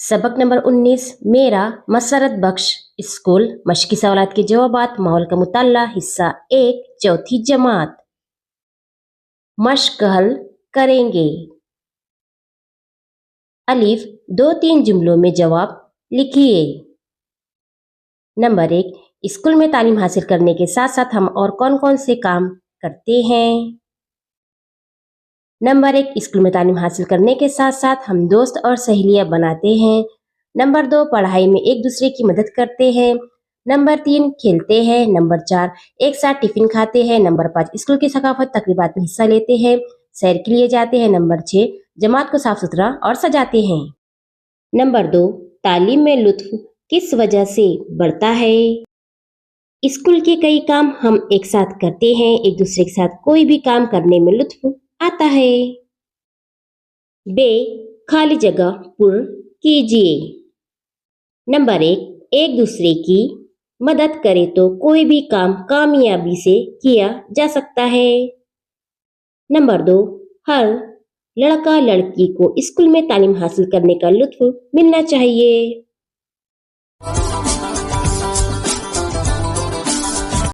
सबक नंबर 19 मेरा मसरत बख्श स्कूल मशकी सवालात के जवाबात माहौल का मुताला हिस्सा 1 चौथी जमात। मश्क हल करेंगे। अलीफ 2-3 जुमलों में जवाब लिखिए। नंबर 1 स्कूल में तालीम हासिल करने के साथ साथ हम और कौन कौन से काम करते हैं। नंबर 1 स्कूल में तालीम हासिल करने के साथ साथ हम दोस्त और सहेलियां बनाते हैं। नंबर 2 पढ़ाई में एक दूसरे की मदद करते हैं। नंबर 3 खेलते हैं। नंबर 4 एक साथ टिफिन खाते हैं। नंबर 5 स्कूल की सकाफत तकरीबात में हिस्सा लेते हैं, सैर के लिए जाते हैं। नंबर 6 जमात को साफ सुथरा और सजाते हैं। नंबर 2 तालीम में लुत्फ किस वजह से बढ़ता है। स्कूल के कई काम हम एक साथ करते हैं, एक दूसरे के साथ कोई भी काम करने में लुत्फ आता है। बे खाली जगह पुर कीजिए। नंबर 1 एक दूसरे की मदद करे तो कोई भी काम कामयाबी से किया जा सकता है। नंबर 2 हर लड़का लड़की को स्कूल में तालीम हासिल करने का लुत्फ मिलना चाहिए।